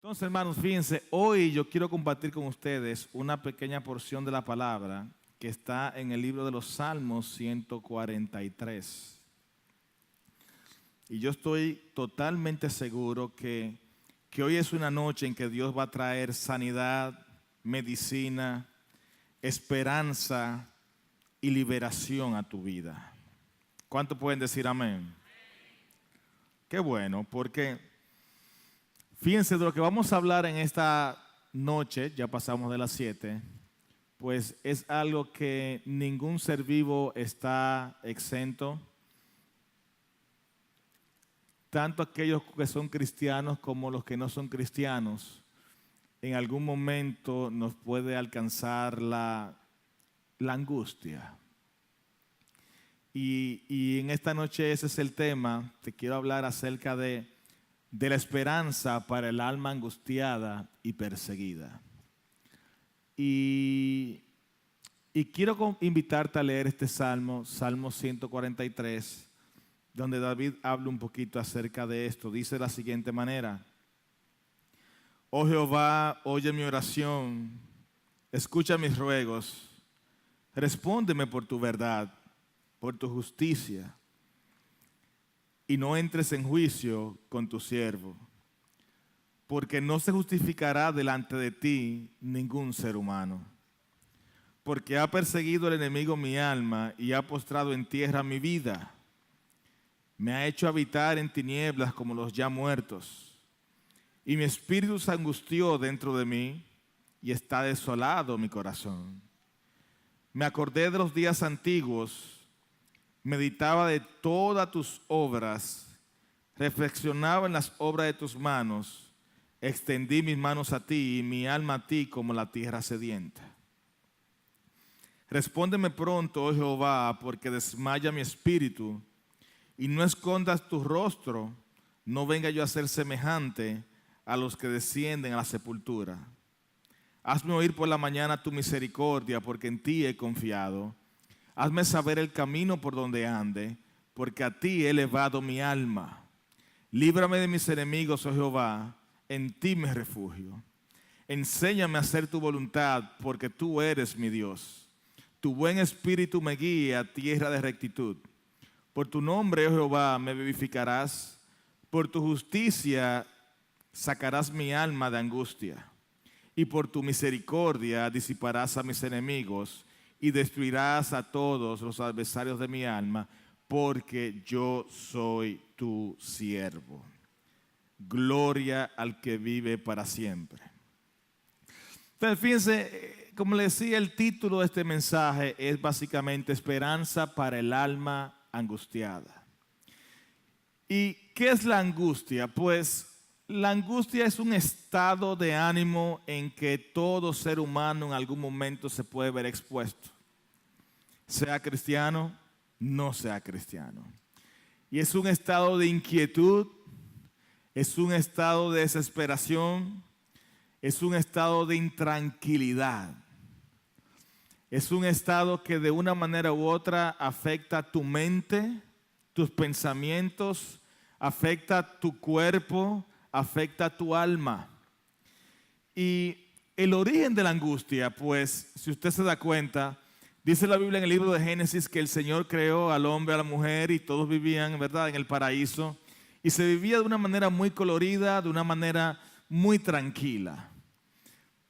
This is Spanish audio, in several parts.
Entonces, hermanos, fíjense, hoy yo quiero compartir con ustedes una pequeña porción de la palabra que está en el libro de los Salmos 143. Y yo estoy totalmente seguro que hoy es una noche en que Dios va a traer sanidad, medicina, esperanza y liberación a tu vida. ¿Cuántos pueden decir amén? Qué bueno, porque fíjense de lo que vamos a hablar en esta noche, ya pasamos de las 7, pues es algo que ningún ser vivo está exento. Tanto aquellos que son cristianos como los que no son cristianos, en algún momento nos puede alcanzar la angustia. Y en esta noche ese es el tema. Te quiero hablar acerca de la esperanza para el alma angustiada y perseguida. Y quiero invitarte a leer este salmo, Salmo 143, donde David habla un poquito acerca de esto. Dice de la siguiente manera: Oh Jehová, oye mi oración, escucha mis ruegos, respóndeme por tu verdad, por tu justicia, y no entres en juicio con tu siervo, porque no se justificará delante de ti ningún ser humano. Porque ha perseguido el enemigo mi alma y ha postrado en tierra mi vida. Me ha hecho habitar en tinieblas como los ya muertos. Y mi espíritu se angustió dentro de mí y está desolado mi corazón. Me acordé de los días antiguos, meditaba de todas tus obras, reflexionaba en las obras de tus manos, extendí mis manos a ti y mi alma a ti como la tierra sedienta. Respóndeme pronto, oh Jehová, porque desmaya mi espíritu, y no escondas tu rostro, no venga yo a ser semejante a los que descienden a la sepultura. Hazme oír por la mañana tu misericordia, porque en ti he confiado. Hazme saber el camino por donde ande, porque a ti he elevado mi alma. Líbrame de mis enemigos, oh Jehová, en ti me refugio. Enséñame a hacer tu voluntad, porque tú eres mi Dios. Tu buen espíritu me guía a tierra de rectitud. Por tu nombre, oh Jehová, me vivificarás. Por tu justicia sacarás mi alma de angustia. Y por tu misericordia disiparás a mis enemigos y destruirás a todos los adversarios de mi alma, porque yo soy tu siervo. Gloria al que vive para siempre. Entonces, fíjense, como les decía, el título de este mensaje es básicamente Esperanza para el alma angustiada. ¿Y qué es la angustia? Pues la angustia es un estado de ánimo en que todo ser humano en algún momento se puede ver expuesto. Sea cristiano, no sea cristiano. Y es un estado de inquietud, es un estado de desesperación, es un estado de intranquilidad. Es un estado que de una manera u otra afecta tu mente, tus pensamientos, afecta tu cuerpo, afecta tu alma. Y el origen de la angustia, pues, si usted se da cuenta, dice la Biblia en el libro de Génesis que el Señor creó al hombre, a la mujer y todos vivían, ¿verdad?, en el paraíso. Y se vivía de una manera muy colorida, de una manera muy tranquila.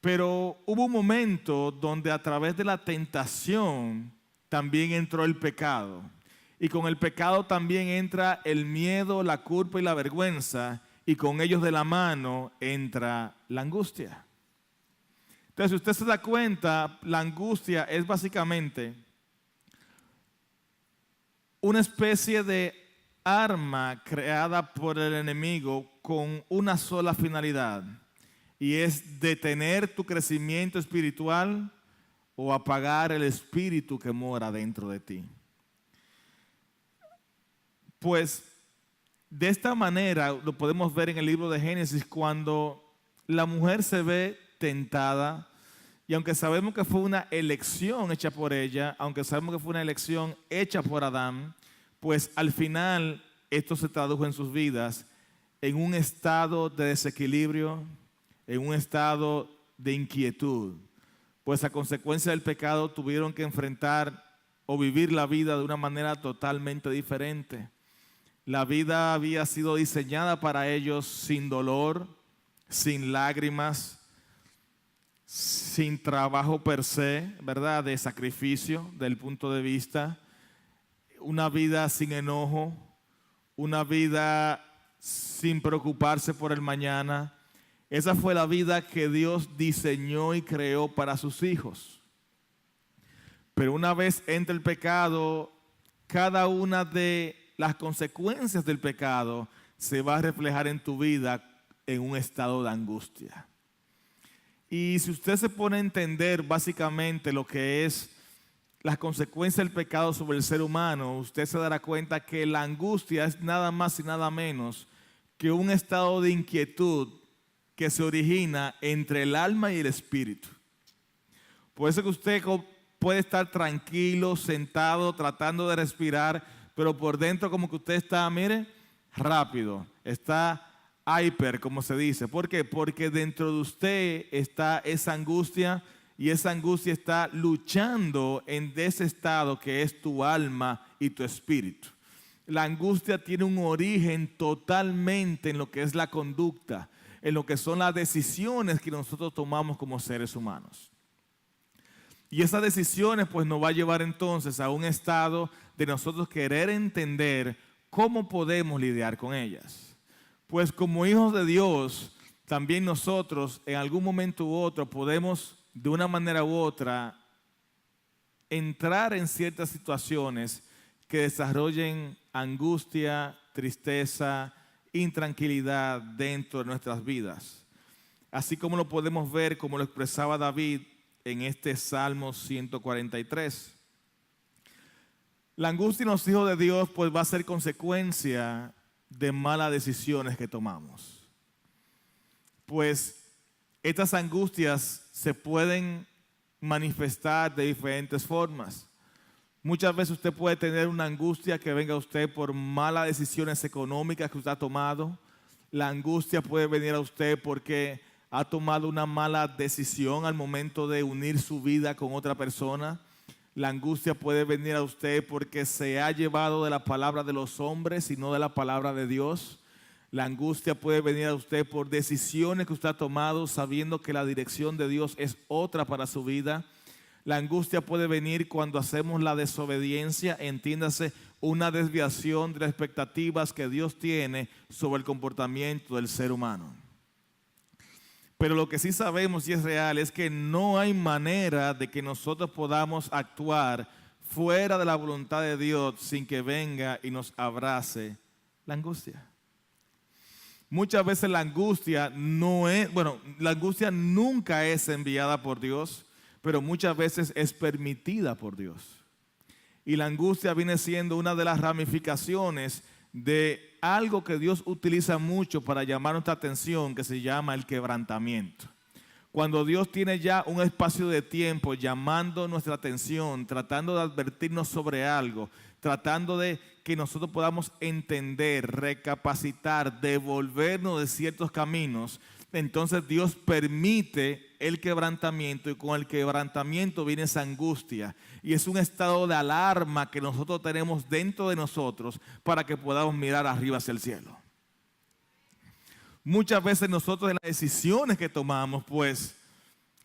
Pero hubo un momento donde a través de la tentación también entró el pecado. Y con el pecado también entra el miedo, la culpa y la vergüenza. Y con ellos de la mano entra la angustia. Entonces, si usted se da cuenta, la angustia es básicamente una especie de arma creada por el enemigo con una sola finalidad. Y es detener tu crecimiento espiritual o apagar el espíritu que mora dentro de ti. Pues de esta manera lo podemos ver en el libro de Génesis cuando la mujer se ve tentada. Y aunque sabemos que fue una elección hecha por ella, aunque sabemos que fue una elección hecha por Adán, pues al final esto se tradujo en sus vidas en un estado de desequilibrio, en un estado de inquietud, pues a consecuencia del pecado tuvieron que enfrentar o vivir la vida de una manera totalmente diferente. La vida había sido diseñada para ellos sin dolor, sin lágrimas, sin trabajo per se, ¿verdad? De sacrificio, del punto de vista. Una vida sin enojo, una vida sin preocuparse por el mañana. Esa fue la vida que Dios diseñó y creó para sus hijos. Pero una vez entra el pecado, cada una de las consecuencias del pecado se va a reflejar en tu vida en un estado de angustia. Y si usted se pone a entender básicamente lo que es las consecuencias del pecado sobre el ser humano, usted se dará cuenta que la angustia es nada más y nada menos que un estado de inquietud que se origina entre el alma y el espíritu. Por eso que usted puede estar tranquilo, sentado, tratando de respirar, pero por dentro como que usted está, mire, rápido, está hyper, como se dice. ¿Por qué? Porque dentro de usted está esa angustia y esa angustia está luchando en ese estado que es tu alma y tu espíritu. La angustia tiene un origen totalmente en lo que es la conducta, en lo que son las decisiones que nosotros tomamos como seres humanos. Y esas decisiones pues nos va a llevar entonces a un estado de nosotros querer entender cómo podemos lidiar con ellas. Pues como hijos de Dios, también nosotros en algún momento u otro podemos de una manera u otra entrar en ciertas situaciones que desarrollen angustia, tristeza, intranquilidad dentro de nuestras vidas. Así como lo podemos ver, como lo expresaba David en este Salmo 143. La angustia en los hijos de Dios pues va a ser consecuencia de malas decisiones que tomamos. Pues estas angustias se pueden manifestar de diferentes formas. Muchas veces usted puede tener una angustia que venga a usted por malas decisiones económicas que usted ha tomado. La angustia puede venir a usted porque ha tomado una mala decisión al momento de unir su vida con otra persona. La angustia puede venir a usted porque se ha llevado de la palabra de los hombres y no de la palabra de Dios. La angustia puede venir a usted por decisiones que usted ha tomado sabiendo que la dirección de Dios es otra para su vida. La angustia puede venir cuando hacemos la desobediencia, entiéndase, una desviación de las expectativas que Dios tiene sobre el comportamiento del ser humano. Pero lo que sí sabemos y es real es que no hay manera de que nosotros podamos actuar fuera de la voluntad de Dios sin que venga y nos abrace la angustia. Muchas veces la angustia la angustia nunca es enviada por Dios, pero muchas veces es permitida por Dios. Y la angustia viene siendo una de las ramificaciones de algo que Dios utiliza mucho para llamar nuestra atención, que se llama el quebrantamiento. Cuando Dios tiene ya un espacio de tiempo llamando nuestra atención, tratando de advertirnos sobre algo, tratando de que nosotros podamos entender, recapacitar, devolvernos de ciertos caminos, entonces Dios permite el quebrantamiento y con el quebrantamiento viene esa angustia y es un estado de alarma que nosotros tenemos dentro de nosotros para que podamos mirar arriba hacia el cielo. Muchas veces nosotros en las decisiones que tomamos, pues,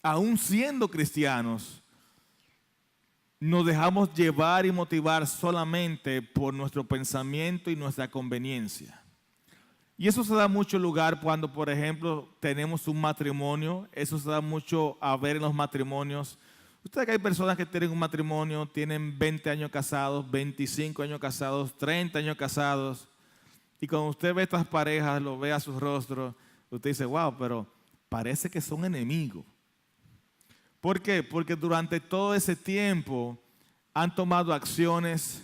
aún siendo cristianos, nos dejamos llevar y motivar solamente por nuestro pensamiento y nuestra conveniencia. Y eso se da mucho lugar cuando, por ejemplo, tenemos un matrimonio. Eso se da mucho a ver en los matrimonios. Ustedes que hay personas que tienen un matrimonio, tienen 20 años casados, 25 años casados, 30 años casados. Y cuando usted ve estas parejas, lo ve a sus rostros, usted dice, wow, pero parece que son enemigos. ¿Por qué? Porque durante todo ese tiempo han tomado acciones,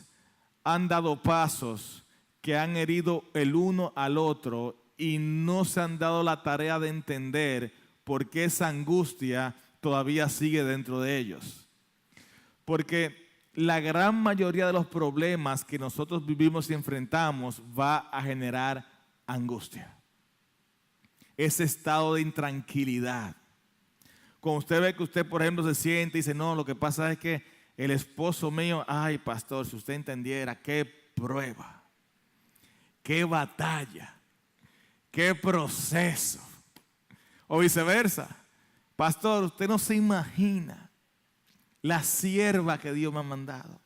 han dado pasos que han herido el uno al otro y no se han dado la tarea de entender por qué esa angustia todavía sigue dentro de ellos. Porque la gran mayoría de los problemas que nosotros vivimos y enfrentamos va a generar angustia. ese estado de intranquilidad. Cuando usted ve que usted, por ejemplo, se siente y dice, no, lo que pasa es que el esposo mío, ay, pastor, si usted entendiera, qué prueba, qué batalla, qué proceso. O viceversa, pastor, usted no se imagina la sierva que Dios me ha mandado.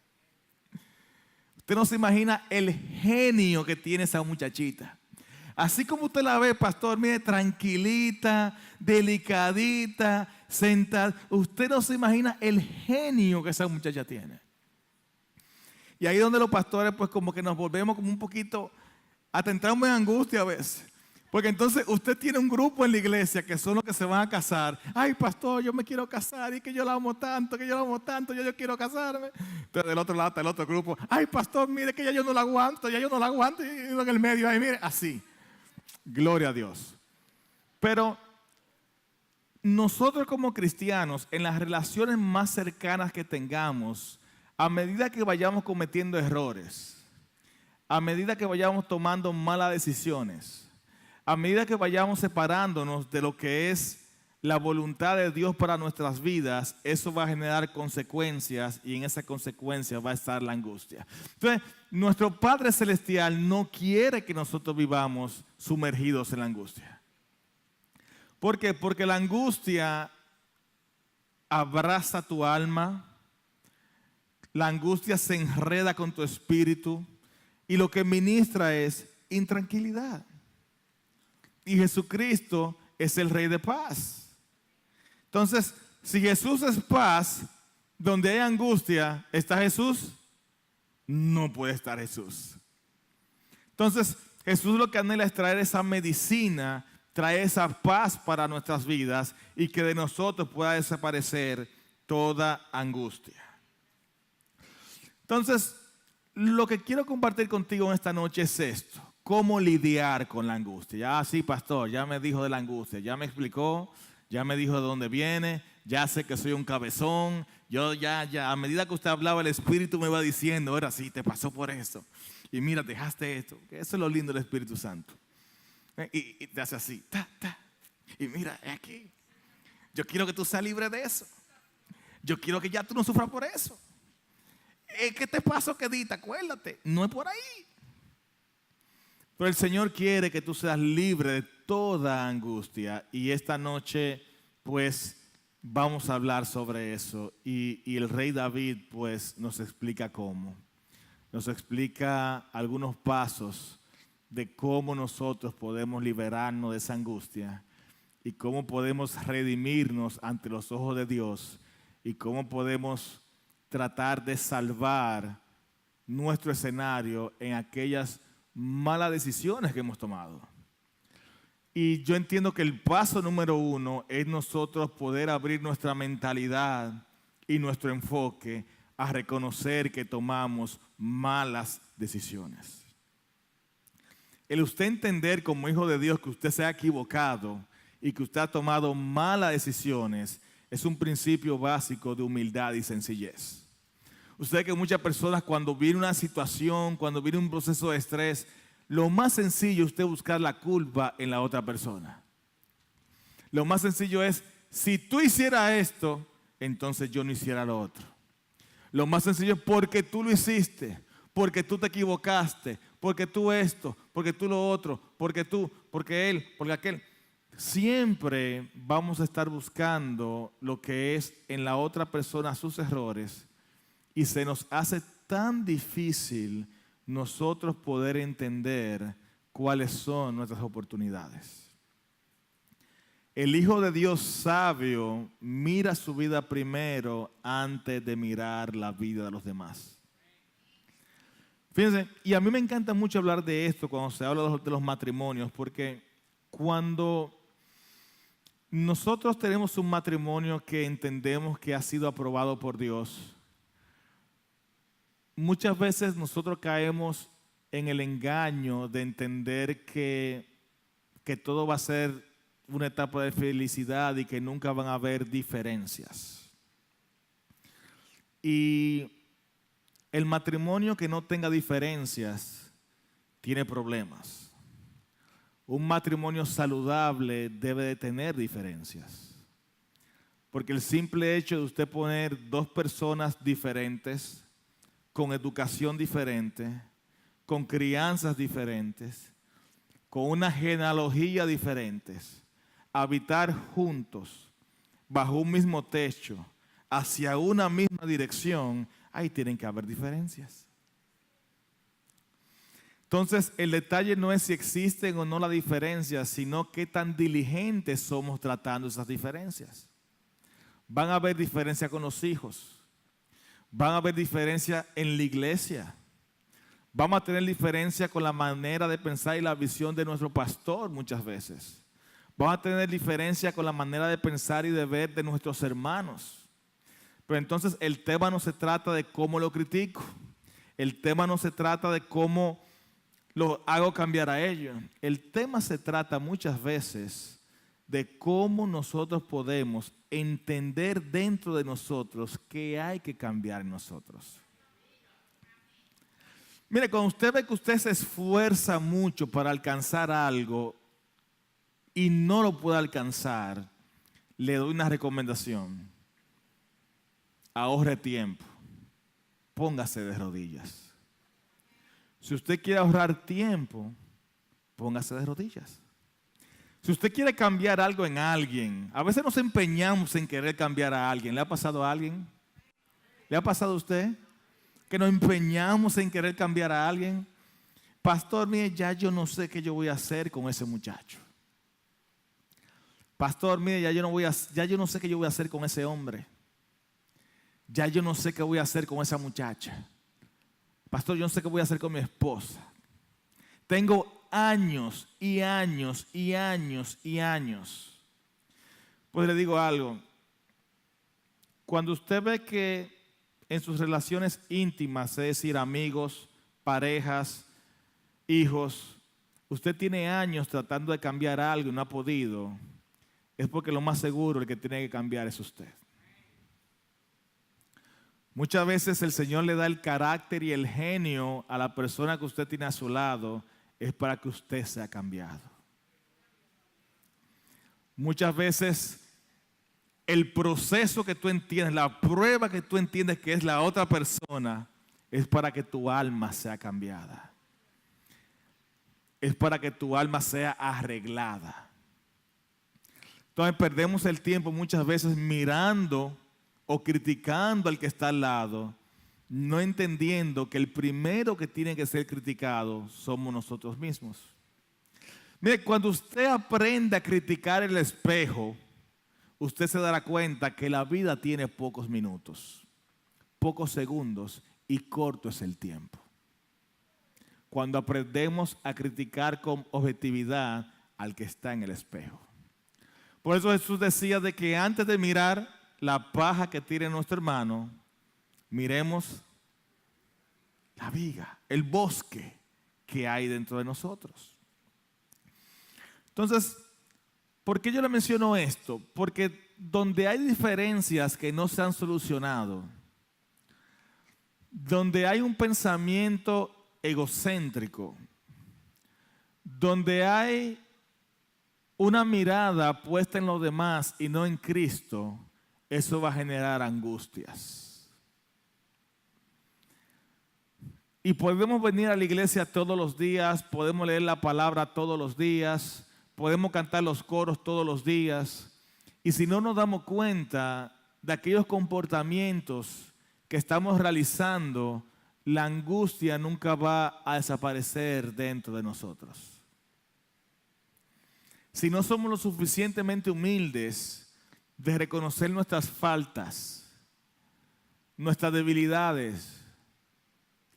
Usted no se imagina el genio que tiene esa muchachita. Así como usted la ve, pastor, mire, tranquilita, delicadita, sentada. Usted no se imagina el genio que esa muchacha tiene. Y ahí donde los pastores, pues como que nos volvemos como un poquito, hasta entramos en angustia a veces. Porque entonces usted tiene un grupo en la iglesia que son los que se van a casar. Ay, pastor, yo me quiero casar y que yo la amo tanto, yo quiero casarme. Entonces del otro lado está el otro grupo. Ay, pastor, mire que ya yo no la aguanto. Y uno en el medio, ahí mire, así. Gloria a Dios. Pero nosotros como cristianos, en las relaciones más cercanas que tengamos, a medida que vayamos cometiendo errores, a medida que vayamos tomando malas decisiones, a medida que vayamos separándonos de lo que es la voluntad de Dios para nuestras vidas, eso va a generar consecuencias y en esa consecuencia va a estar la angustia. Entonces, nuestro Padre Celestial no quiere que nosotros vivamos sumergidos en la angustia. ¿Por qué? Porque la angustia abraza tu alma, la angustia se enreda con tu espíritu y lo que ministra es intranquilidad. Y Jesucristo es el Rey de paz. Entonces, si Jesús es paz, donde hay angustia, ¿está Jesús? No puede estar Jesús. Entonces, Jesús lo que anhela es traer esa medicina, traer esa paz para nuestras vidas y que de nosotros pueda desaparecer toda angustia. Entonces, lo que quiero compartir contigo en esta noche es esto. ¿Cómo lidiar con la angustia? Ya sí, pastor, ya me dijo de la angustia, ya me explicó, ya me dijo de dónde viene, ya sé que soy un cabezón, yo ya, a medida que usted hablaba, el Espíritu me va diciendo, ahora sí, te pasó por eso. Y mira, dejaste esto. Eso es lo lindo del Espíritu Santo. Y te hace así, y mira, aquí. Yo quiero que tú seas libre de eso. Yo quiero que ya tú no sufras por eso. ¿Qué te pasó, quedita? Acuérdate, no es por ahí. Pero el Señor quiere que tú seas libre de toda angustia. Y esta noche, pues, vamos a hablar sobre eso. Y el rey David, pues, nos explica cómo. Nos explica algunos pasos de cómo nosotros podemos liberarnos de esa angustia. Y cómo podemos redimirnos ante los ojos de Dios. Y cómo podemos tratar de salvar nuestro escenario en aquellas malas decisiones que hemos tomado. Y yo entiendo que el paso número 1 es nosotros poder abrir nuestra mentalidad y nuestro enfoque a reconocer que tomamos malas decisiones. El usted entender como hijo de Dios que usted se ha equivocado y que usted ha tomado malas decisiones es un principio básico de humildad y sencillez. Usted ve que muchas personas cuando viene una situación, cuando viene un proceso de estrés, lo más sencillo es usted buscar la culpa en la otra persona. Lo más sencillo es, si tú hicieras esto, entonces yo no hiciera lo otro. Lo más sencillo es porque tú lo hiciste, porque tú te equivocaste, porque tú esto, porque tú lo otro, porque tú, porque él, porque aquel. Siempre vamos a estar buscando lo que es en la otra persona sus errores. Y se nos hace tan difícil nosotros poder entender cuáles son nuestras oportunidades. El Hijo de Dios sabio mira su vida primero antes de mirar la vida de los demás. Fíjense, y a mí me encanta mucho hablar de esto cuando se habla de los matrimonios, porque cuando nosotros tenemos un matrimonio que entendemos que ha sido aprobado por Dios, muchas veces nosotros caemos en el engaño de entender que todo va a ser una etapa de felicidad y que nunca van a haber diferencias. Y el matrimonio que no tenga diferencias tiene problemas. un matrimonio saludable debe de tener diferencias. Porque el simple hecho de usted poner dos personas diferentes, con educación diferente, con crianzas diferentes, con una genealogía diferentes, habitar juntos, bajo un mismo techo, hacia una misma dirección, ahí tienen que haber diferencias. Entonces, el detalle no es si existen o no las diferencias, sino qué tan diligentes somos tratando esas diferencias. Van a haber diferencias con los hijos. Van a haber diferencias en la iglesia. Vamos a tener diferencia con la manera de pensar y la visión de nuestro pastor muchas veces. Vamos a tener diferencia con la manera de pensar y de ver de nuestros hermanos. Pero entonces el tema no se trata de cómo lo critico. El tema no se trata de cómo lo hago cambiar a ellos. El tema se trata muchas veces de cómo nosotros podemos entender dentro de nosotros qué hay que cambiar en nosotros. Mire, cuando usted ve que usted se esfuerza mucho para alcanzar algo y no lo puede alcanzar, le doy una recomendación. Ahorre tiempo. Póngase de rodillas. Si usted quiere ahorrar tiempo, póngase de rodillas. Si usted quiere cambiar algo en alguien, a veces nos empeñamos en querer cambiar a alguien. ¿Le ha pasado a alguien? ¿Le ha pasado a usted? Que nos empeñamos en querer cambiar a alguien. Pastor, mire, ya yo no sé qué yo voy a hacer con ese muchacho. Pastor, mire, ya yo no sé qué yo voy a hacer con ese hombre. Ya yo no sé qué voy a hacer con esa muchacha. Pastor, yo no sé qué voy a hacer con mi esposa. Tengo años y años y años y años. Pues le digo algo. Cuando usted ve que en sus relaciones íntimas, es decir, amigos, parejas, hijos, usted tiene años tratando de cambiar algo y no ha podido, es porque lo más seguro el que tiene que cambiar es usted. Muchas veces el Señor le da el carácter y el genio a la persona que usted tiene a su lado, es para que usted sea cambiado. Muchas veces el proceso que tú entiendes, la prueba que tú entiendes que es la otra persona, es para que tu alma sea cambiada. Es para que tu alma sea arreglada. Entonces perdemos el tiempo muchas veces mirando o criticando al que está al lado, no entendiendo que el primero que tiene que ser criticado somos nosotros mismos. Mire, cuando usted aprende a criticar el espejo, usted se dará cuenta que la vida tiene pocos minutos, pocos segundos y corto es el tiempo. Cuando aprendemos a criticar con objetividad al que está en el espejo. Por eso Jesús decía de que antes de mirar la paja que tiene nuestro hermano, miremos la viga, el bosque que hay dentro de nosotros. Entonces, ¿por qué yo le menciono esto? Porque donde hay diferencias que no se han solucionado, donde hay un pensamiento egocéntrico, donde hay una mirada puesta en los demás y no en Cristo, eso va a generar angustias. Y podemos venir a la iglesia todos los días, podemos leer la palabra todos los días, podemos cantar los coros todos los días, y si no nos damos cuenta de aquellos comportamientos que estamos realizando, la angustia nunca va a desaparecer dentro de nosotros. Si no somos lo suficientemente humildes de reconocer nuestras faltas, nuestras debilidades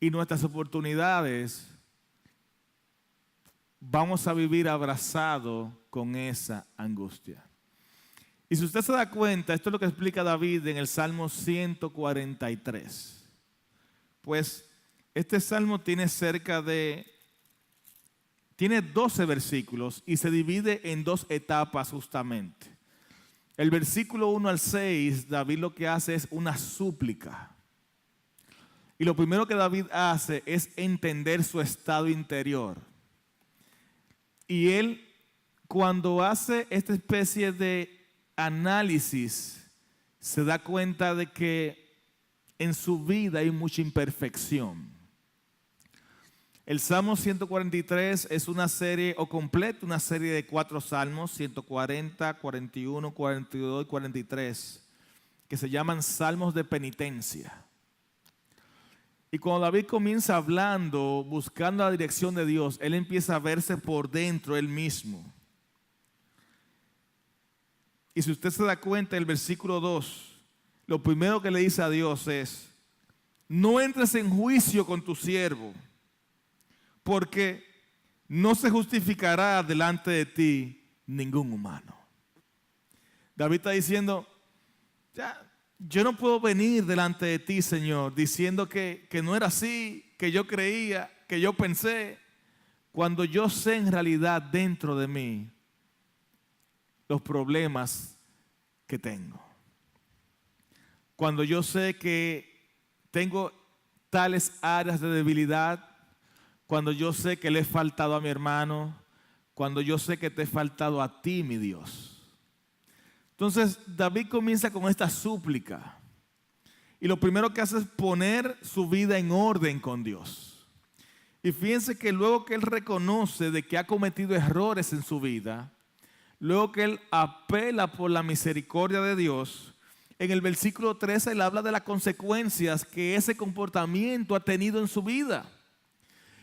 y nuestras oportunidades, vamos a vivir abrazados con esa angustia. Y si usted se da cuenta, esto es lo que explica David en el Salmo 143. Pues este salmo tiene tiene 12 versículos y se divide en dos etapas justamente. El versículo 1 al 6, David lo que hace es una súplica. Y lo primero que David hace es entender su estado interior. Y él, cuando hace esta especie de análisis, se da cuenta de que en su vida hay mucha imperfección. El Salmo 143 es una serie, o completa una serie de 4 salmos, 140, 41, 42 y 43, que se llaman salmos de penitencia. Y cuando David comienza hablando, buscando la dirección de Dios, él empieza a verse por dentro él mismo. Y si usted se da cuenta, el versículo 2, lo primero que le dice a Dios es: no entres en juicio con tu siervo, porque no se justificará delante de ti ningún humano. David está diciendo, yo no puedo venir delante de ti, Señor, diciendo que no era así, que yo creía, que yo pensé, cuando yo sé en realidad dentro de mí los problemas que tengo. Cuando yo sé que tengo tales áreas de debilidad, cuando yo sé que le he faltado a mi hermano, cuando yo sé que te he faltado a ti, mi Dios. Entonces David comienza con esta súplica y lo primero que hace es poner su vida en orden con Dios. Y fíjense que luego que él reconoce de que ha cometido errores en su vida, luego que él apela por la misericordia de Dios, en el versículo 13 él habla de las consecuencias que ese comportamiento ha tenido en su vida.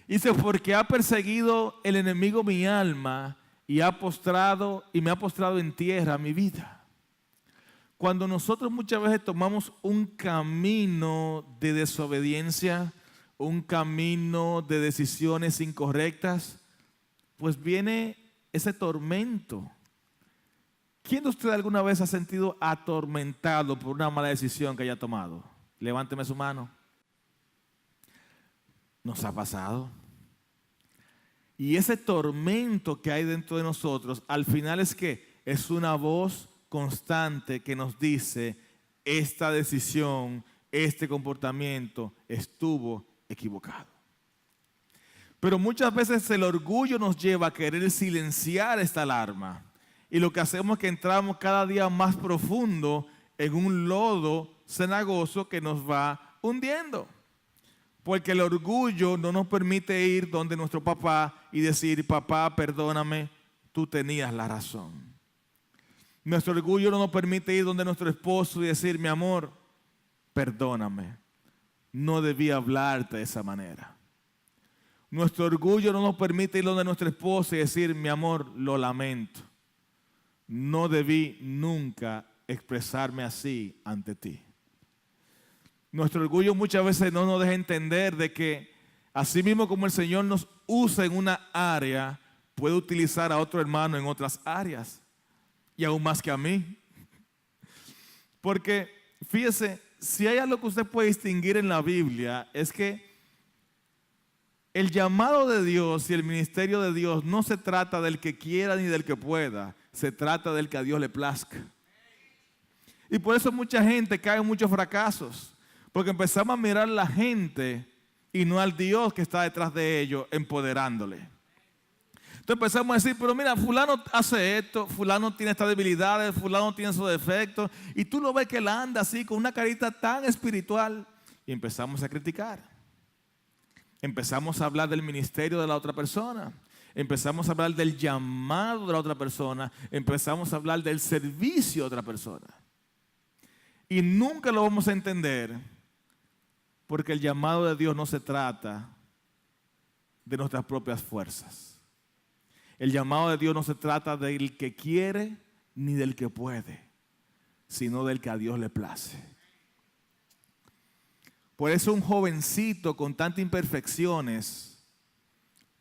Dice, porque ha perseguido el enemigo mi alma y me ha postrado en tierra mi vida. Cuando nosotros muchas veces tomamos un camino de desobediencia, un camino de decisiones incorrectas, pues viene ese tormento. ¿Quién de ustedes alguna vez ha sentido atormentado por una mala decisión que haya tomado? Levánteme su mano. Nos ha pasado. Y ese tormento que hay dentro de nosotros, al final es una voz constante que nos dice, esta decisión, este comportamiento estuvo equivocado. Pero muchas veces el orgullo nos lleva a querer silenciar esta alarma. Y lo que hacemos es que entramos cada día más profundo en un lodo cenagoso que nos va hundiendo. Porque el orgullo no nos permite ir donde nuestro papá y decir, papá, perdóname, tú tenías la razón. Nuestro orgullo no nos permite ir donde nuestro esposo y decir, mi amor, perdóname, no debí hablarte de esa manera. Nuestro orgullo no nos permite ir donde nuestra esposa y decir, mi amor, lo lamento, no debí nunca expresarme así ante ti. Nuestro orgullo muchas veces no nos deja entender de que así mismo como el Señor nos usa en una área, puede utilizar a otro hermano en otras áreas. Y aún más que a mí. Porque, fíjese, si hay algo que usted puede distinguir en la Biblia, es que el llamado de Dios y el ministerio de Dios no se trata del que quiera ni del que pueda, se trata del que a Dios le plazca. Y por eso mucha gente cae en muchos fracasos. Porque empezamos a mirar a la gente y no al Dios que está detrás de ellos, empoderándole. Entonces empezamos a decir, pero mira, fulano hace esto, fulano tiene estas debilidades, fulano tiene esos defectos. Y tú lo ves que él anda así, con una carita tan espiritual. Y empezamos a criticar. Empezamos a hablar del ministerio de la otra persona. Empezamos a hablar del llamado de la otra persona. Empezamos a hablar del servicio de otra persona. Y nunca lo vamos a entender. Porque el llamado de Dios no se trata de nuestras propias fuerzas. El llamado de Dios no se trata del que quiere ni del que puede, sino del que a Dios le place. Por eso un jovencito con tantas imperfecciones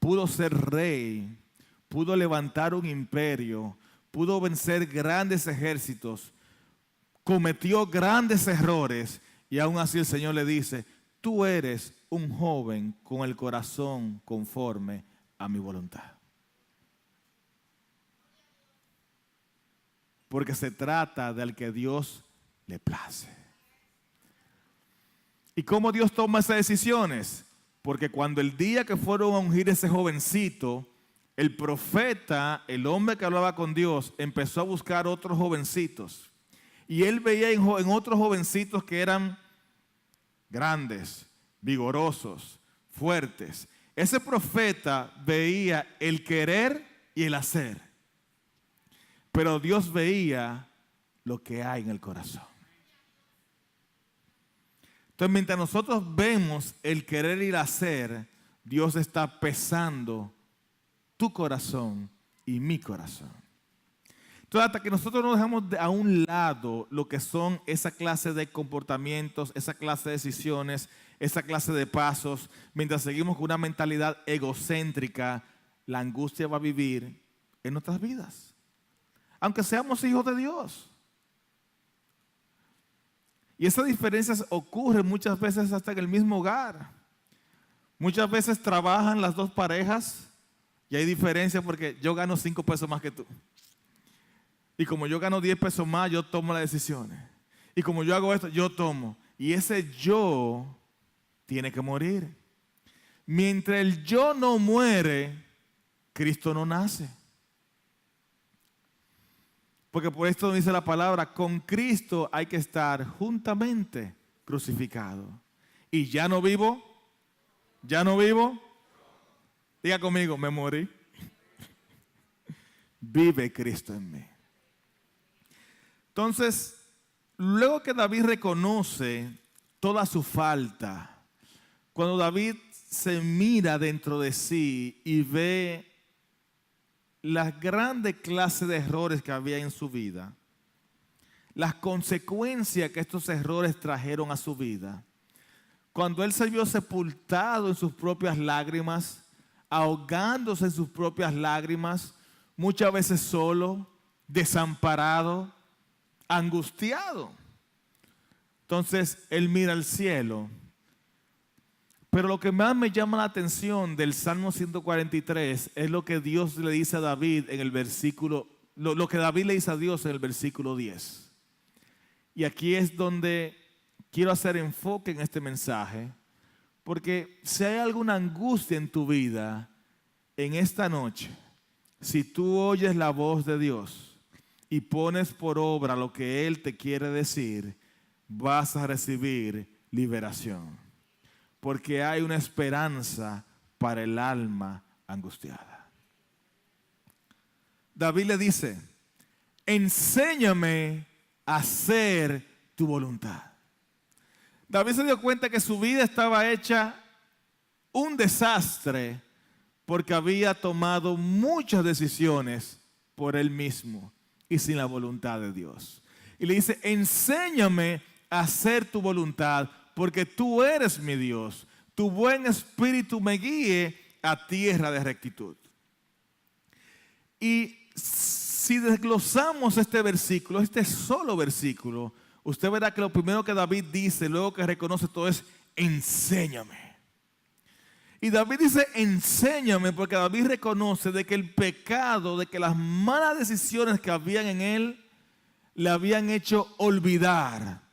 pudo ser rey, pudo levantar un imperio, pudo vencer grandes ejércitos, cometió grandes errores y aún así el Señor le dice, tú eres un joven con el corazón conforme a mi voluntad. Porque se trata del que Dios le place. ¿Y cómo Dios toma esas decisiones? Porque cuando el día que fueron a ungir ese jovencito, el profeta, el hombre que hablaba con Dios, empezó a buscar otros jovencitos. Y él veía en otros jovencitos que eran grandes, vigorosos, fuertes. Ese profeta veía el querer y el hacer. Pero Dios veía lo que hay en el corazón. Entonces, mientras nosotros vemos el querer y el hacer, Dios está pesando tu corazón y mi corazón. Entonces, hasta que nosotros no dejamos a un lado lo que son esa clase de comportamientos, esa clase de decisiones, esa clase de pasos, mientras seguimos con una mentalidad egocéntrica, la angustia va a vivir en nuestras vidas. Aunque seamos hijos de Dios. Y esas diferencias ocurren muchas veces hasta en el mismo hogar. Muchas veces trabajan las dos parejas y hay diferencias porque yo gano 5 pesos más que tú. Y como yo gano 10 pesos más, yo tomo las decisiones. Y como yo hago esto, yo tomo. Y ese yo tiene que morir. Mientras el yo no muere, Cristo no nace. Porque por esto dice la palabra, con Cristo hay que estar juntamente crucificado. Y ya no vivo. Diga conmigo, me morí. Vive Cristo en mí. Entonces, luego que David reconoce toda su falta, cuando David se mira dentro de sí y ve las grandes clases de errores que había en su vida, las consecuencias que estos errores trajeron a su vida, cuando él se vio sepultado en sus propias lágrimas, ahogándose en sus propias lágrimas, muchas veces solo, desamparado, angustiado. Entonces él mira al cielo. Pero lo que más me llama la atención del Salmo 143 es lo que Dios le dice a David en el versículo, lo que David le dice a Dios en el versículo 10. Y aquí es donde quiero hacer enfoque en este mensaje, porque si hay alguna angustia en tu vida, en esta noche, si tú oyes la voz de Dios y pones por obra lo que Él te quiere decir, vas a recibir liberación. Porque hay una esperanza para el alma angustiada. David le dice, enséñame a hacer tu voluntad. David se dio cuenta que su vida estaba hecha un desastre porque había tomado muchas decisiones por él mismo y sin la voluntad de Dios. Y le dice, enséñame a hacer tu voluntad porque tú eres mi Dios. Tu buen espíritu me guíe a tierra de rectitud. Y si desglosamos este versículo, este solo versículo, usted verá que lo primero que David dice, luego que reconoce todo, es enséñame. Y David dice enséñame porque David reconoce de que el pecado, de que las malas decisiones que habían en él, le habían hecho olvidar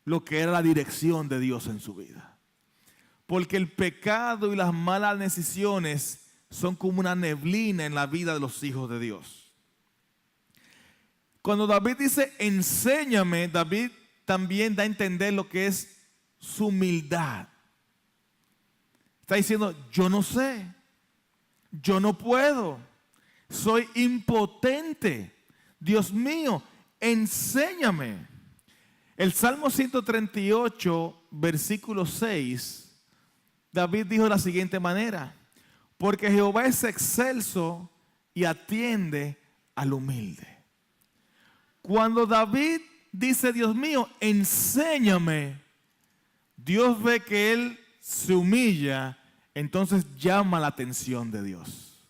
lo que era la dirección de Dios en su vida. Porque el pecado y las malas decisiones son como una neblina en la vida de los hijos de Dios. Cuando David dice enséñame, David también da a entender lo que es su humildad. Está diciendo, yo no sé, yo no puedo, soy impotente. Dios mío, enséñame. El Salmo 138, versículo 6, David dijo de la siguiente manera, porque Jehová es excelso y atiende al humilde. Cuando David dice, Dios mío, enséñame, Dios ve que él se humilla, entonces llama la atención de Dios.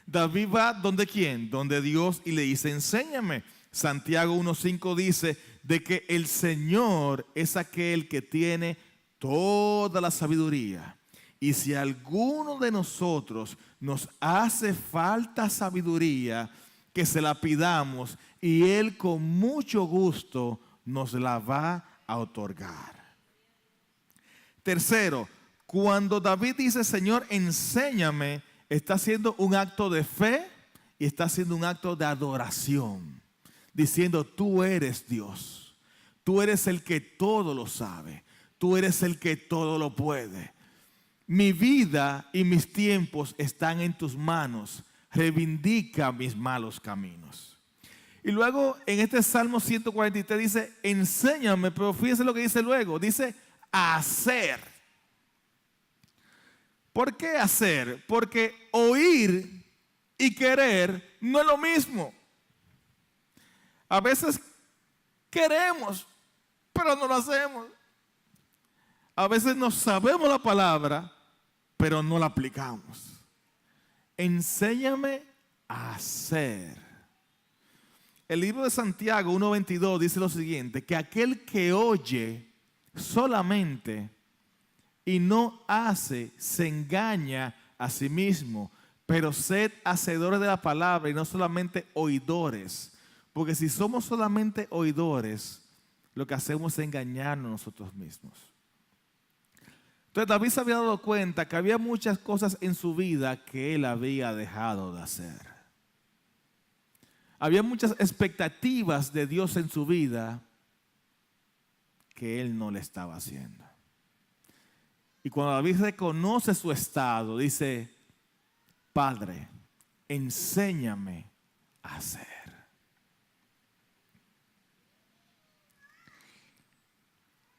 David va donde quién, donde Dios y le dice, enséñame. Santiago 1:5 dice de que el Señor es aquel que tiene toda la sabiduría. Y si a alguno de nosotros nos hace falta sabiduría, que se la pidamos y Él con mucho gusto nos la va a otorgar. Tercero, cuando David dice, Señor, enséñame, está haciendo un acto de fe y está haciendo un acto de adoración, diciendo: tú eres Dios, tú eres el que todo lo sabe, tú eres el que todo lo puede. Mi vida y mis tiempos están en tus manos, reivindica mis malos caminos. Y luego en este Salmo 143 dice: enséñame, pero fíjense lo que dice luego, dice hacer. ¿Por qué hacer? Porque oír y querer no es lo mismo. A veces queremos, pero no lo hacemos. A veces no sabemos la palabra, pero no la aplicamos. Enséñame a hacer. El libro de Santiago 1:22 dice lo siguiente: que aquel que oye solamente y no hace, se engaña a sí mismo. Pero sed hacedores de la palabra y no solamente oidores. Porque si somos solamente oidores, lo que hacemos es engañarnos nosotros mismos. Entonces David se había dado cuenta que había muchas cosas en su vida que él había dejado de hacer. Había muchas expectativas de Dios en su vida que él no le estaba haciendo. Y cuando David reconoce su estado, dice: Padre, enséñame a hacer.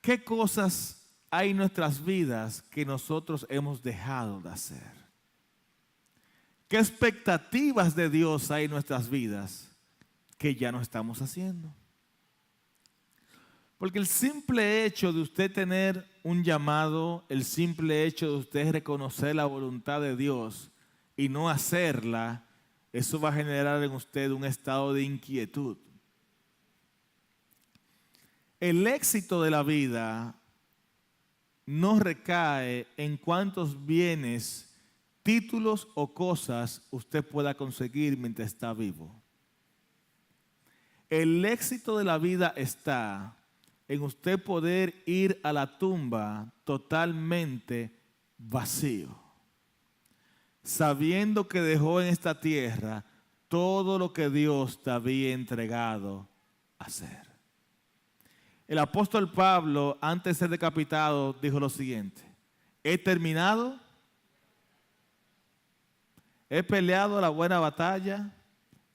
¿Qué cosas hay en nuestras vidas que nosotros hemos dejado de hacer? ¿Qué expectativas de Dios hay en nuestras vidas que ya no estamos haciendo? Porque el simple hecho de usted tener un llamado, el simple hecho de usted reconocer la voluntad de Dios y no hacerla, eso va a generar en usted un estado de inquietud. El éxito de la vida no recae en cuántos bienes, títulos o cosas usted pueda conseguir mientras está vivo. El éxito de la vida está en usted poder ir a la tumba totalmente vacío, sabiendo que dejó en esta tierra todo lo que Dios te había entregado a hacer. El apóstol Pablo, antes de ser decapitado, dijo lo siguiente: he terminado, he peleado la buena batalla,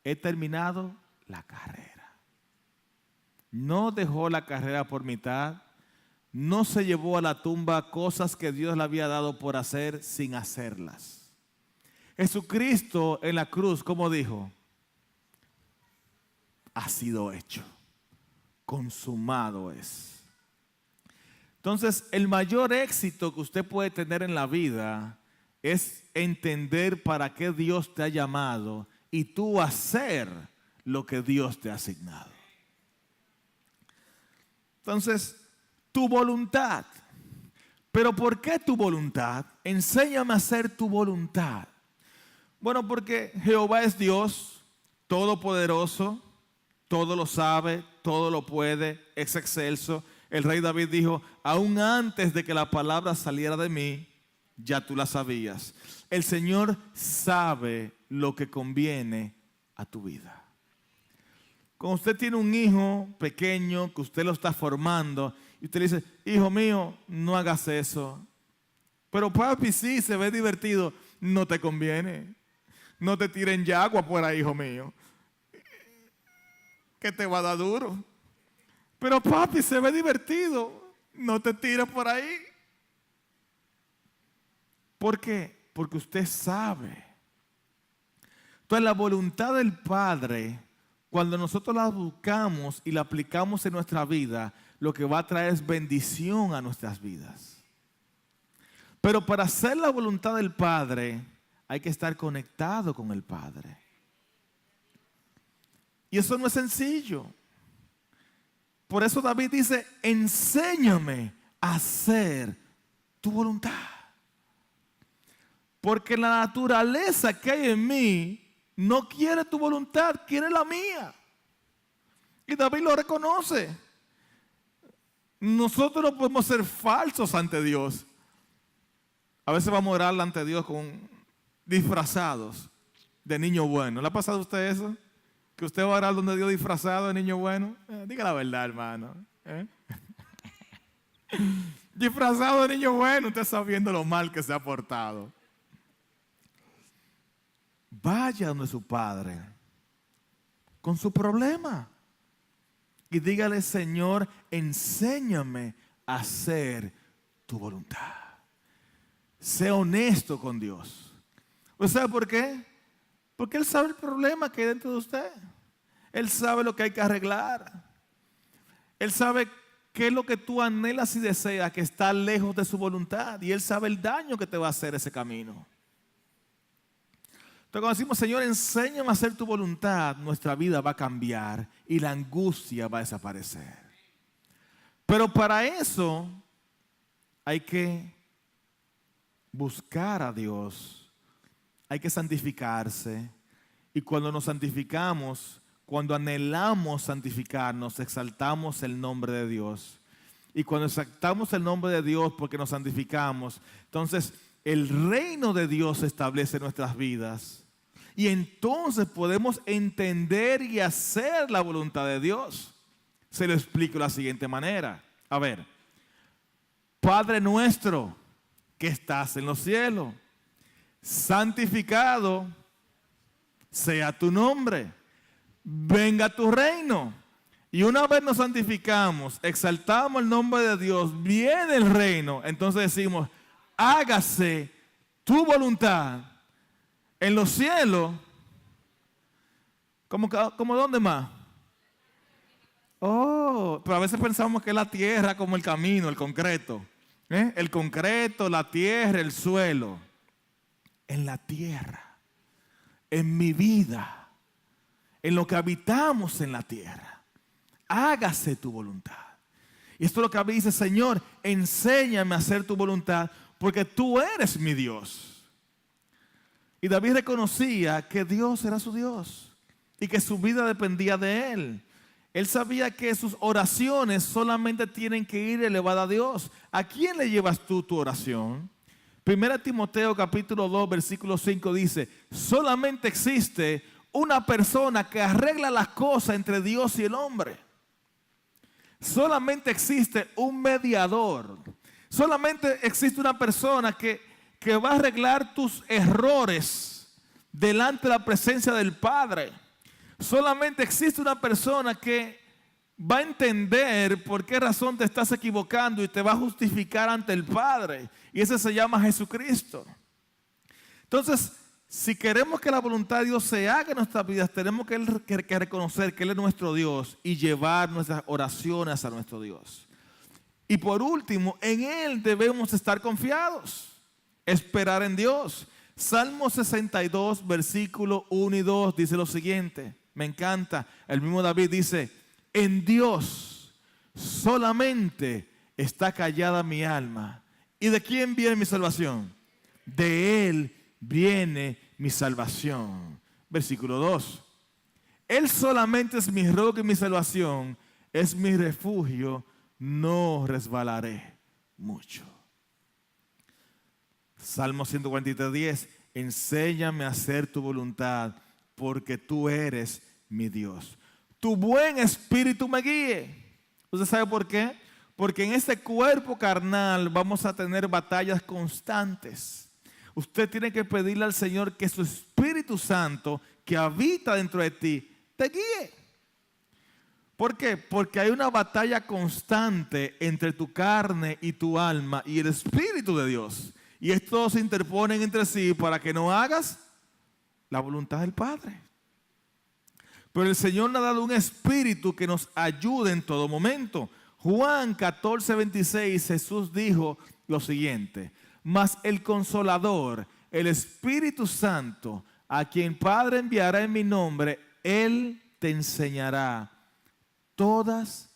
he terminado la carrera. No dejó la carrera por mitad, no se llevó a la tumba cosas que Dios le había dado por hacer sin hacerlas. Jesucristo en la cruz, ¿cómo dijo? Ha sido hecho, consumado es. Entonces, el mayor éxito que usted puede tener en la vida es entender para qué Dios te ha llamado y tú hacer lo que Dios te ha asignado. Entonces, tu voluntad. ¿Pero por qué tu voluntad? Enséñame a hacer tu voluntad. Bueno, porque Jehová es Dios, todopoderoso, todo lo sabe, todo lo puede, es excelso. El rey David dijo: aún antes de que la palabra saliera de mí, ya tú la sabías. El Señor sabe lo que conviene a tu vida. Cuando usted tiene un hijo pequeño que usted lo está formando y usted le dice: hijo mío, no hagas eso. Pero papi, sí, se ve divertido. No te conviene. No te tiren yagua por ahí, hijo mío, que te va a dar duro. Pero papi, se ve divertido. No te tires por ahí. ¿Por qué? Porque usted sabe. Entonces, la voluntad del Padre, cuando nosotros la buscamos y la aplicamos en nuestra vida, lo que va a traer es bendición a nuestras vidas. Pero para hacer la voluntad del Padre, hay que estar conectado con el Padre. Y eso no es sencillo. Por eso David dice: enséñame a hacer tu voluntad. Porque la naturaleza que hay en mí no quiere tu voluntad, quiere la mía. Y David lo reconoce. Nosotros no podemos ser falsos ante Dios. A veces vamos a orar ante Dios con disfrazados de niño bueno. ¿Le ha pasado a usted eso? ¿Que usted va a orar donde Dios disfrazado de niño bueno? Diga la verdad, hermano. Disfrazado de niño bueno, usted sabiendo lo mal que se ha portado. Vaya donde su padre con su problema y dígale: Señor, enséñame a hacer tu voluntad. Sé honesto con Dios. ¿Usted sabe por qué? Porque Él sabe el problema que hay dentro de usted. Él sabe lo que hay que arreglar. Él sabe qué es lo que tú anhelas y deseas que está lejos de su voluntad. Y Él sabe el daño que te va a hacer ese camino. Entonces cuando decimos: Señor, enséñame a hacer tu voluntad, nuestra vida va a cambiar y la angustia va a desaparecer. Pero para eso hay que buscar a Dios, hay que santificarse. Y cuando nos santificamos, cuando anhelamos santificarnos, exaltamos el nombre de Dios. Y cuando exaltamos el nombre de Dios porque nos santificamos, entonces el reino de Dios se establece en nuestras vidas. Y entonces podemos entender y hacer la voluntad de Dios. Se lo explico de la siguiente manera. A ver, Padre nuestro que estás en los cielos, santificado sea tu nombre. Venga tu reino. Y una vez nos santificamos, exaltamos el nombre de Dios, viene el reino. Entonces decimos: hágase tu voluntad en los cielos. ¿Cómo dónde más? Oh, pero a veces pensamos que es la tierra como el camino, el concreto. El concreto, la tierra, el suelo. En la tierra, en mi vida, en lo que habitamos en la tierra, hágase tu voluntad. Y esto es lo que dice: Señor, enséñame a hacer tu voluntad, porque tú eres mi Dios. Y David reconocía que Dios era su Dios y que su vida dependía de Él. Él sabía que sus oraciones solamente tienen que ir elevadas a Dios. ¿A quién le llevas tú tu oración? 1 Timoteo capítulo 2 versículo 5 dice: solamente existe una persona que arregla las cosas entre Dios y el hombre. Solamente existe un mediador. Solamente existe una persona que va a arreglar tus errores delante de la presencia del Padre. Solamente existe una persona que va a entender por qué razón te estás equivocando y te va a justificar ante el Padre. Y ese se llama Jesucristo. Entonces, si queremos que la voluntad de Dios se haga en nuestras vidas, tenemos que reconocer que Él es nuestro Dios y llevar nuestras oraciones a nuestro Dios. Y por último, en Él debemos estar confiados, esperar en Dios. Salmo 62, versículo 1 y 2 dice lo siguiente. Me encanta. El mismo David dice: en Dios solamente está callada mi alma. ¿Y de quién viene mi salvación? De Él viene mi salvación. Versículo 2. Él solamente es mi roca y mi salvación, es mi refugio, no resbalaré mucho. Salmo 143:10. Enséñame a hacer tu voluntad, porque tú eres mi Dios. Tu buen espíritu me guíe. ¿Usted sabe por qué? Porque en este cuerpo carnal vamos a tener batallas constantes. Usted tiene que pedirle al Señor que su Espíritu Santo, que habita dentro de ti, te guíe. ¿Por qué? Porque hay una batalla constante entre tu carne y tu alma y el Espíritu de Dios. Y estos se interponen entre sí para que no hagas la voluntad del Padre. Pero el Señor nos ha dado un espíritu que nos ayude en todo momento. Juan 14:26, Jesús dijo lo siguiente: mas el Consolador, el Espíritu Santo, a quien Padre enviará en mi nombre, Él te enseñará todas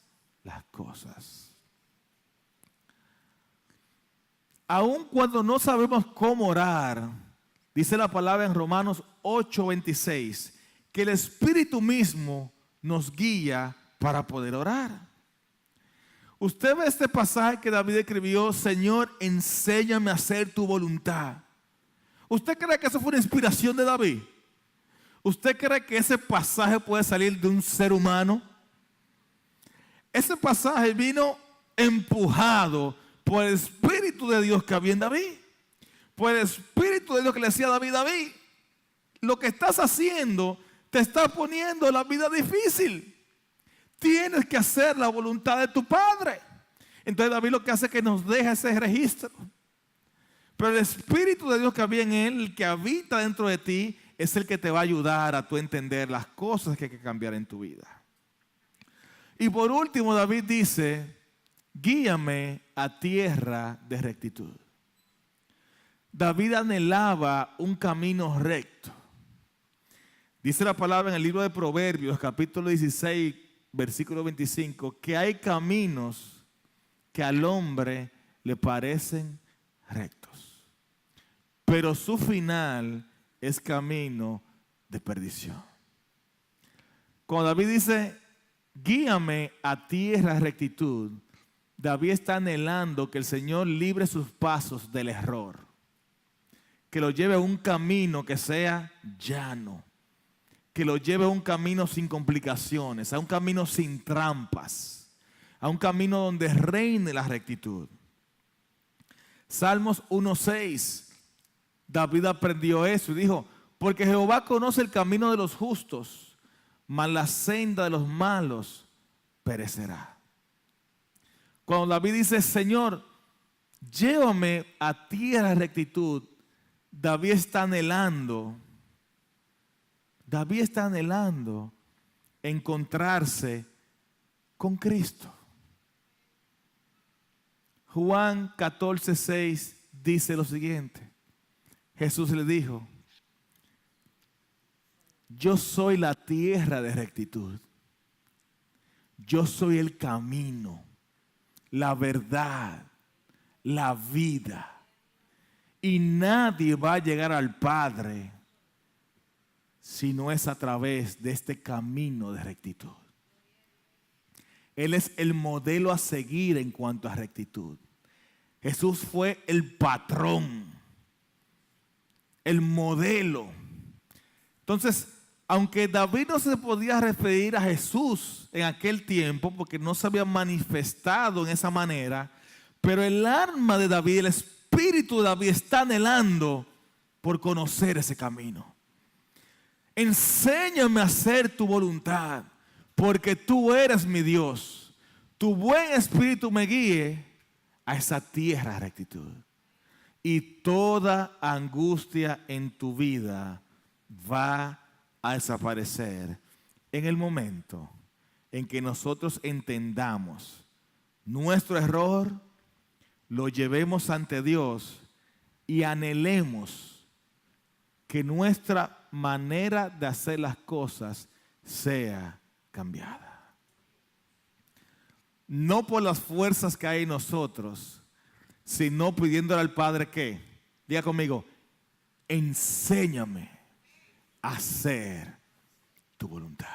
las cosas. Aun cuando no sabemos cómo orar, dice la palabra en Romanos 8:26, que el Espíritu mismo nos guía para poder orar. Usted ve este pasaje que David escribió: Señor, enséñame a hacer tu voluntad. ¿Usted cree que eso fue una inspiración de David? ¿Usted cree que ese pasaje puede salir de un ser humano? Ese pasaje vino empujado por el Espíritu de Dios que había en David. Por el Espíritu de Dios que le decía a David, David, lo que estás haciendo te está poniendo la vida difícil. Tienes que hacer la voluntad de tu Padre. Entonces David lo que hace es que nos deja ese registro. Pero el Espíritu de Dios que había en él, el que habita dentro de ti, es el que te va a ayudar a tú entender las cosas que hay que cambiar en tu vida. Y por último, David dice, guíame a tierra de rectitud. David anhelaba un camino recto. Dice la palabra en el libro de Proverbios, capítulo 16, versículo 25, que hay caminos que al hombre le parecen rectos, pero su final es camino de perdición. Cuando David dice, guíame a tierra de rectitud, David está anhelando que el Señor libre sus pasos del error, que lo lleve a un camino que sea llano, que lo lleve a un camino sin complicaciones, a un camino sin trampas, a un camino donde reine la rectitud. Salmos 1:6, David aprendió eso y dijo, porque Jehová conoce el camino de los justos, mas la senda de los malos perecerá. Cuando David dice, Señor, llévame a tierra de rectitud, David está anhelando encontrarse con Cristo. Juan 14:6 dice lo siguiente. Jesús le dijo, yo soy la tierra de rectitud. Yo soy el camino, la verdad, la vida. Y nadie va a llegar al Padre si no es a través de este camino de rectitud. Él es el modelo a seguir en cuanto a rectitud. Jesús fue el patrón, el modelo. Entonces, aunque David no se podía referir a Jesús en aquel tiempo porque no se había manifestado en esa manera, pero el alma de David, el espíritu de David está anhelando por conocer ese camino. Enséñame a hacer tu voluntad, porque tú eres mi Dios. Tu buen espíritu me guíe a esa tierra de rectitud. Y toda angustia en tu vida va a desaparecer en el momento en que nosotros entendamos nuestro error, lo llevemos ante Dios y anhelemos que nuestra manera de hacer las cosas sea cambiada. No por las fuerzas que hay en nosotros, sino pidiéndole al Padre que, diga conmigo, enséñame a hacer tu voluntad.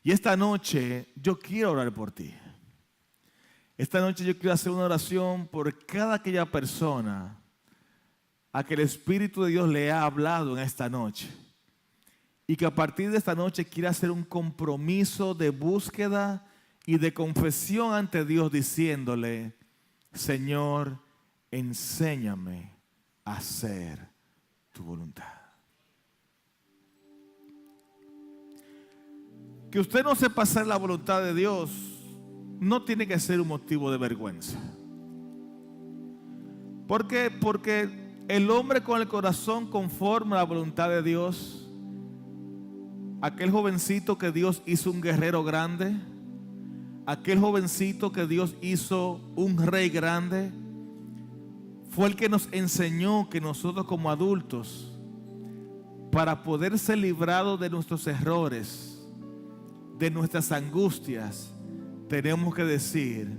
Y esta noche yo quiero orar por ti. Esta noche yo quiero hacer una oración por cada aquella persona a que el Espíritu de Dios le ha hablado en esta noche. Y que a partir de esta noche quiera hacer un compromiso de búsqueda y de confesión ante Dios diciéndole, Señor, enséñame a hacer tu voluntad. Que usted no sepa hacer la voluntad de Dios no tiene que ser un motivo de vergüenza. ¿Por qué? Porque el hombre con el corazón conforme a la voluntad de Dios, aquel jovencito que Dios hizo un guerrero grande, aquel jovencito que Dios hizo un rey grande, fue el que nos enseñó que nosotros como adultos, para poder ser librados de nuestros errores, de nuestras angustias, tenemos que decir,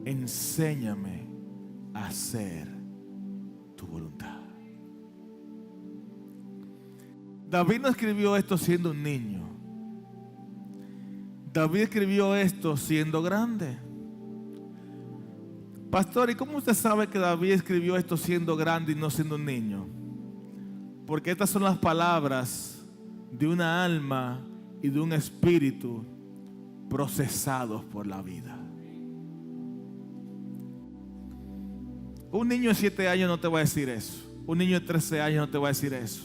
enséñame a hacer tu voluntad. David no escribió esto siendo un niño. David escribió esto siendo grande. Pastor, ¿y cómo usted sabe que David escribió esto siendo grande y no siendo un niño? Porque estas son las palabras de una alma y de un espíritu procesados por la vida. Un niño de 7 años no te va a decir eso. Un niño de 13 años no te va a decir eso.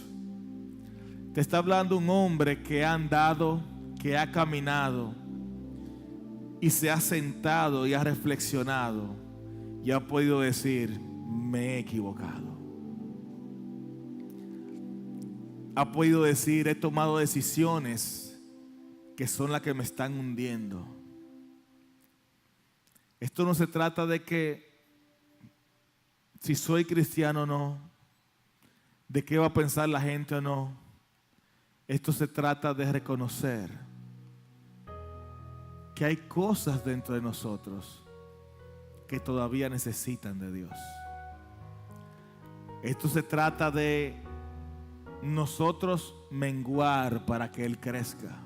Te está hablando un hombre que ha andado, que ha caminado y se ha sentado y ha reflexionado y ha podido decir: me he equivocado. Ha podido decir: he tomado decisiones que son las que me están hundiendo. Esto no se trata de que si soy cristiano o no, de qué va a pensar la gente o no. Esto se trata de reconocer que hay cosas dentro de nosotros que todavía necesitan de Dios. Esto se trata de nosotros menguar para que Él crezca.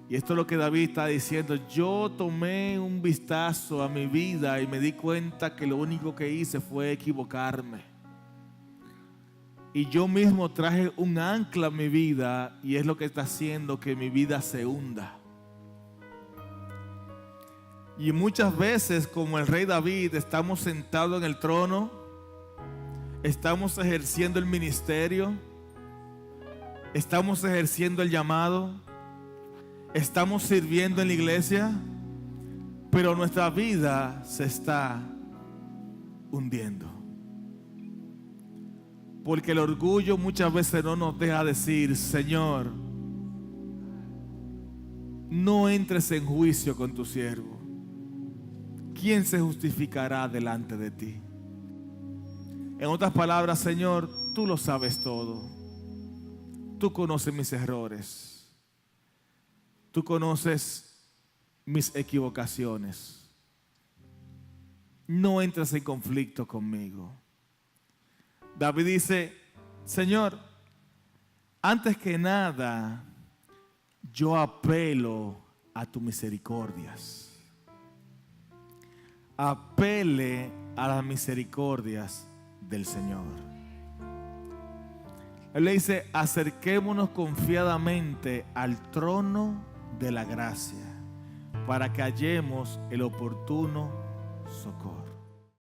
Y esto es lo que David está diciendo. Yo tomé un vistazo a mi vida y me di cuenta que lo único que hice fue equivocarme. Y yo mismo traje un ancla a mi vida y es lo que está haciendo que mi vida se hunda. Y muchas veces, como el rey David, estamos sentados en el trono, estamos ejerciendo el ministerio, estamos ejerciendo el llamado, estamos sirviendo en la iglesia, pero nuestra vida se está hundiendo. Porque el orgullo muchas veces no nos deja decir: Señor, no entres en juicio con tu siervo. ¿Quién se justificará delante de ti? En otras palabras, Señor, tú lo sabes todo. Tú conoces mis errores. Tú conoces mis equivocaciones. No entres en conflicto conmigo. David dice: Señor, antes que nada, yo apelo a tus misericordias. Apele a las misericordias del Señor. Él le dice: acerquémonos confiadamente al trono de la gracia para que hallemos el oportuno socorro.